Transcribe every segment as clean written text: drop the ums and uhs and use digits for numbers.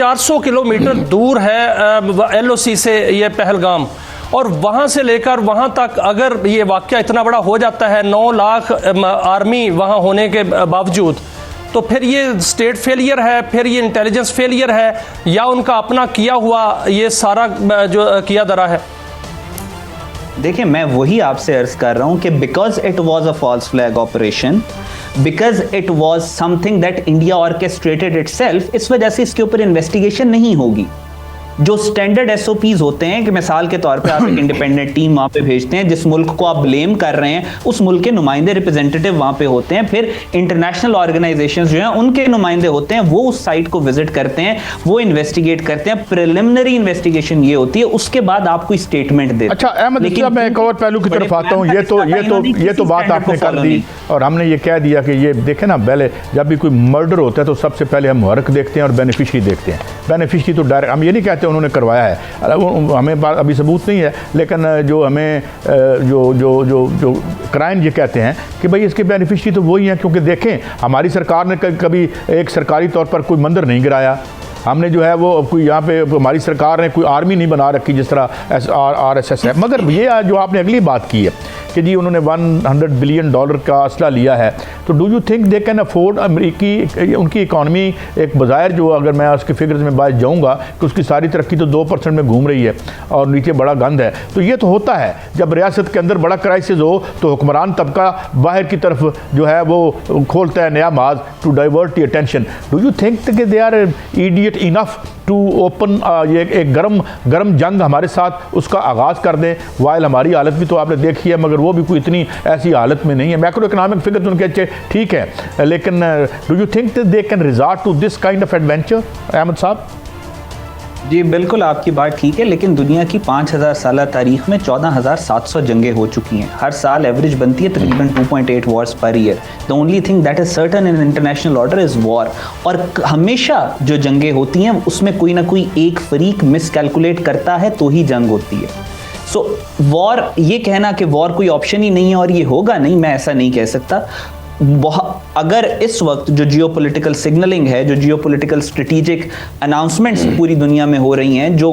400 kilometre दूर है LOC से ये पहलगाम, और वहाँ से लेकर वहाँ तक अगर ये वाक़या इतना बड़ा हो जाता है 9 लाख आर्मी वहाँ होने के बावजूद, तो फिर ये स्टेट फेलियर है, फिर ये इंटेलिजेंस फेलियर है, या उनका अपना किया हुआ ये सारा जो किया धरा है? देखिए, मैं वही आपसे अर्ज कर रहा हूं कि because it was a false flag operation, because it was something that India orchestrated itself, इस वजह से इसके ऊपर इन्वेस्टिगेशन नहीं होगी। जो स्टैंडर्ड SOPs होते हैं कि मिसाल के तौर पे आप एक इंडिपेंडेंट टीम वहां पे भेजते हैं, जिस मुल्क को आप ब्लेम कर रहे हैं उस मुल्क के नुमाइंदे रिप्रेजेंटेटिव वहां पे होते हैं, फिर इंटरनेशनल ऑर्गेनाइजेशंस जो हैं उनके नुमाइंदे होते हैं, वो उस साइट को विजिट करते हैं, वो इन्वेस्टिगेट करते हैं, प्रिलिमिनरी इन्वेस्टिगेशन ये होती है, उसके बाद आप कोई स्टेटमेंट देते हैं। अच्छा अहमद, लेकिन मैं एक और पहलू की तरफ आता हूँ। ये तो बात आपने कर दी और हमने ये कह दिया कि ये देखें ना, पहले जब भी कोई मर्डर होता है तो सबसे पहले हम मुहर्रिक देखते हैं और बेनिफिशरी देखते हैं। बेनिफिशरी तो डायरेक्ट हम ये नहीं कहते उन्होंने करवाया है, हमें अभी सबूत नहीं है, लेकिन जो हमें जो क्राइम ये कहते हैं कि भाई इसके बेनिफिशरी तो वही हैं, क्योंकि देखें हमारी सरकार ने कभी एक सरकारी तौर पर कोई मंदिर नहीं गिराया, हमने जो है वो कोई यहाँ पे हमारी सरकार ने कोई आर्मी नहीं बना रखी जिस तरह RSS है। मगर ये जो आपने अगली बात की है कि जी उन्होंने $100 बिलियन का असला लिया है, तो do you think they can afford अमेरिकी, उनकी इकॉनमी एक बज़ाहिर जो अगर मैं उसके फिगर्स में बात जाऊँगा कि उसकी सारी तरक्की तो 2% में घूम रही है और नीचे बड़ा गंद है, तो ये तो होता है जब रियासत के अंदर बड़ा क्राइसिस हो तो हुक्मरान तबका बाहर की तरफ जो है वो खोलता है नया माज to divert the attention. Do you think कि they are idiot enough to open ये एक गरम जंग हमारे साथ उसका आगाज़ कर दें, वाइल हमारी हालत भी तो आपने देखी है, मगर वो भी कोई इतनी ऐसी हालत में नहीं है। मैक्रो इकोनॉमिक फिगर तो उनके अच्छे ठीक है, लेकिन do you think they can resort to this kind of adventure? Ahmad साहब जी बिल्कुल आपकी बात ठीक है, लेकिन दुनिया की 5000 साल तारीख में 14,700 जंगें हो चुकी हैं। हर साल एवरेज बनती है तकरीबन 2.8 Wars per year. The only thing that is certain in international order is war. और हमेशा जो जंगें होती हैं उसमें कोई ना कोई एक फरीक मिसकैलकुलेट करता है तो ही जंग होती है। सो वॉर, ये कहना कि वॉर कोई ऑप्शन ही नहीं है और ये होगा नहीं, मैं ऐसा नहीं कह सकता। अगर इस वक्त जो जियोपॉलिटिकल सिग्नलिंग है, जो जियोपॉलिटिकल स्ट्रेटेजिक अनाउंसमेंट्स पूरी दुनिया में हो रही हैं, जो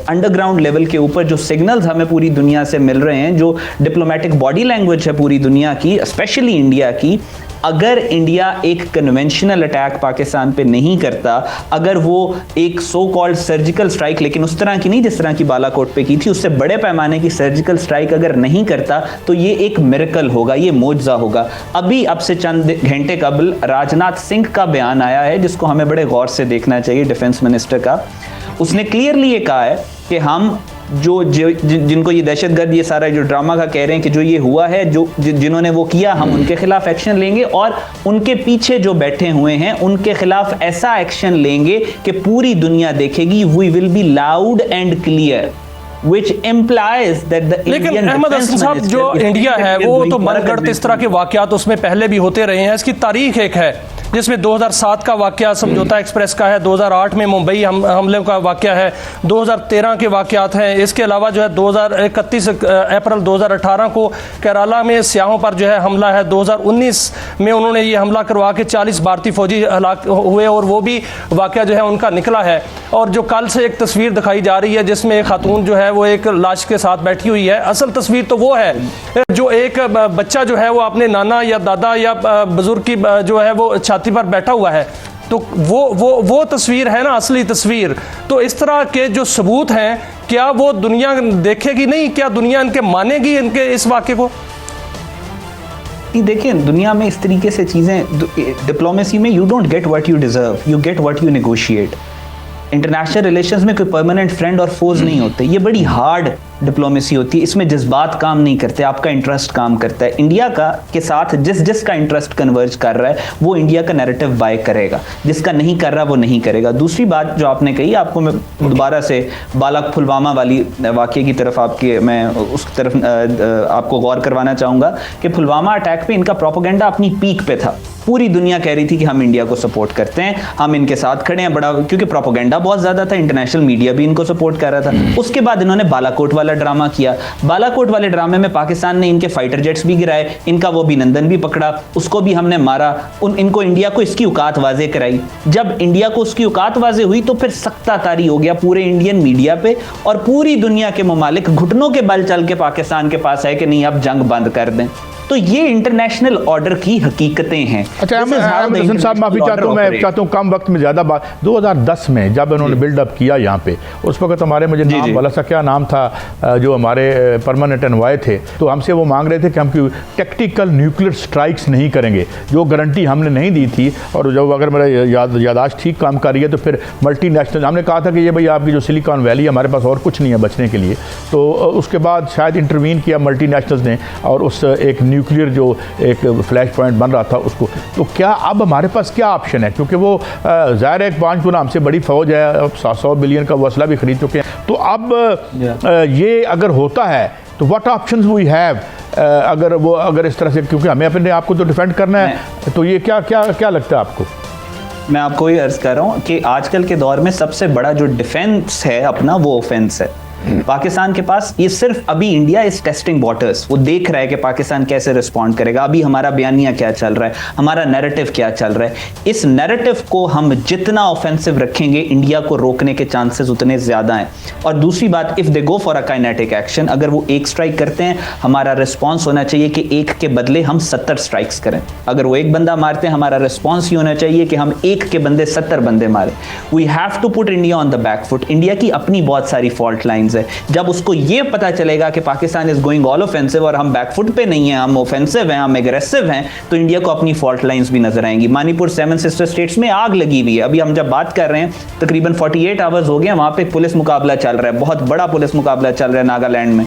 अंडरग्राउंड लेवल के ऊपर जो सिग्नल्स हमें पूरी दुनिया से मिल रहे हैं, जो डिप्लोमेटिक बॉडी लैंग्वेज है पूरी दुनिया की, स्पेशली इंडिया की, अगर इंडिया एक कन्वेंशनल अटैक पाकिस्तान पे नहीं करता, अगर वो एक सो कॉल्ड सर्जिकल स्ट्राइक, लेकिन उस तरह की नहीं जिस तरह की बालाकोट पे की थी, उससे बड़े पैमाने की सर्जिकल स्ट्राइक अगर नहीं करता, तो ये एक मिरेकल होगा, ये मोजज़ा होगा। अभी अब से चंद घंटे कबल राजनाथ सिंह का बयान आया है जिसको हमें बड़े गौर से देखना चाहिए, डिफेंस मिनिस्टर का। उसने क्लियरली ये कहा है कि हम जिनको ये दहशतगर्द ये सारा जो ड्रामा का कह रहे हैं कि जो ये हुआ है, जो जिन्होंने वो किया, हम उनके खिलाफ एक्शन लेंगे और उनके पीछे जो बैठे हुए हैं उनके खिलाफ ऐसा एक्शन लेंगे कि पूरी दुनिया देखेगी। We will be loud and clear, which implies that the लेकिन अहमद हसन साहब, जो इंडिया है वो तो मनगढ़ंत इस तरह के वाकयात उसमें पहले भी होते रहे हैं। इसकी तारीख एक है जिसमें 2007 का वाकया समझौता एक्सप्रेस का है, 2008 में मुंबई हमले का वाकया है, 2013 के वाकयात हैं। इसके अलावा जो है 31 अप्रैल 2018 को केरला में सियाहों पर जो है हमला है, 2019 में उन्होंने ये हमला करवा के 40 भारतीय फौजी हलाक हुए और वो भी वाकया जो है उनका निकला है। और जो कल से एक तस्वीर दिखाई जा रही है जिसमें एक खातून जो है वो एक लाश के साथ बैठी हुई है, असल तस्वीर तो वो है जो एक बच्चा जो है वो अपने नाना या दादा या बुजुर्ग की जो है वो छाती पर बैठा हुआ है, तो वो तस्वीर है ना असली तस्वीर। तो इस तरह के जो सबूत हैं, क्या वो दुनिया देखेगी नहीं? क्या दुनिया इनके मानेगी, इनके इस वाक़े को? देखिए, दुनिया में इस तरीके से चीज़ें, डिप्लोमेसी में you don't get what you deserve, you get what you negotiate. International relations में कोई परमानेंट फ्रेंड और फोज नहीं होते, ये बड़ी हार्ड डिप्लोमेसी होती है। इसमें जज्बात काम नहीं करते, आपका इंटरेस्ट काम करता है। इंडिया का के साथ जिसका इंटरेस्ट कन्वर्ज कर रहा है वो इंडिया का नैरेटिव बाय करेगा, जिसका नहीं कर रहा वो नहीं करेगा। दूसरी बात जो आपने कही, आपको मैं दोबारा से बालाक पुलवामा वाली वाक़े की तरफ मैं उस तरफ आपको गौर करवाना चाहूँगा कि पुलवामा अटैक पे इनका प्रोपेगेंडा अपनी पीक पे था। पूरी दुनिया कह रही थी कि हम इंडिया को सपोर्ट करते हैं, हम इनके साथ खड़े हैं, बड़ा क्योंकि प्रोपेगेंडा बहुत ज्यादा था, इंटरनेशनल मीडिया भी इनको सपोर्ट कर रहा था। उसके बाद इन्होंने बालाकोट वाला ड्रामा किया। बालाकोट वाले ड्रामे में पाकिस्तान ने इनके फाइटर जेट्स भी गिराए, इनका वो अभिनंदन भी पकड़ा, उसको भी हमने मारा, इनको इंडिया को इसकी औकात वाजे कराई। जब इंडिया को उसकी औकात वाजे हुई तो फिर सख्तातारी हो गया पूरे इंडियन मीडिया पे, और पूरी दुनिया के ममालिक घुटनों के बल चल के पाकिस्तान के पास है कि नहीं अब जंग बंद कर दें। तो ये इंटरनेशनल ऑर्डर की हकीकतें हैं। अच्छा अहमद हसन साहब, माफी चाहता हूँ, मैं चाहता हूँ कम वक्त में ज्यादा बात। 2010 में जब उन्होंने बिल्डअप किया यहाँ पे, उस वक्त हमारे, मुझे नाम वाला सा क्या नाम था जो हमारे परमानेंट एनवाय थे, तो हमसे वो मांग रहे थे कि हम टेक्टिकल न्यूक्लियर स्ट्राइक्स नहीं करेंगे, जो गारंटी हमने नहीं दी थी। और जब अगर मेरा यादाश्त ठीक काम कर रही है तो फिर मल्टीनेशनल, हमने कहा था कि ये भाई आपकी जो सिलिकॉन वैली, हमारे पास और कुछ नहीं है बचने के लिए। तो उसके बाद शायद इंटरवीन किया मल्टीनेशनल्स ने, और उस एक न्यूक्लियर जो एक फ्लैश पॉइंट बन रहा था उसको। तो क्या अब हमारे पास क्या ऑप्शन है, क्योंकि वो ज़ाहिर है 5 गुना हमसे बड़ी फौज है, अब 100 बिलियन का वो असला भी खरीद चुके हैं। तो अब ये अगर होता है तो व्हाट ऑप्शंस वी हैव, अगर इस तरह से, क्योंकि हमें अपने आप को तो डिफेंड करना है, तो ये क्या लगता है आपको? मैं आपको ये अर्ज कर रहा हूँ कि आजकल के दौर में सबसे बड़ा जो डिफेंस है अपना, वो ऑफेंस है। पाकिस्तान के पास ये सिर्फ अभी इंडिया इज टेस्टिंग वाटर्स, वो देख रहा है कि पाकिस्तान कैसे रिस्पॉन्ड करेगा, अभी हमारा बयानिया क्या चल रहा है, हमारा नैरेटिव क्या चल रहा है। इस नैरेटिव को हम जितना ऑफेंसिव रखेंगे, इंडिया को रोकने के चांसेस उतने ज्यादा हैं। और दूसरी बात, if they go for a kinetic action, अगर वो एक स्ट्राइक करते हैं, हमारा रिस्पॉन्स होना चाहिए कि एक के बदले हम 70 स्ट्राइक्स करें। अगर वो एक बंदा मारते हैं, हमारा रिस्पॉन्स ही होना चाहिए कि हम एक के बंदे 70 बंदे मारें। We have to put India on the back foot. India की अपनी बहुत सारी फॉल्ट लाइन्स है। जब उसको यह पता चलेगा कि Pakistan is going all offensive और हम बैकफुट पे नहीं है, हम ऑफेंसिव हैं, हम एग्रेसिव हैं, तो इंडिया को अपनी फॉल्ट लाइंस भी नजर आएंगी। मणिपुर 7 सिस्टर स्टेट्स में आग लगी हुई है। अभी हम जब बात कर रहे हैं, तकरीबन 48 आवर्स हो गए, वहां पे पुलिस मुकाबला चल रहा है, बहुत बड़ा पुलिस मुकाबला चल रहा है नागालैंड में।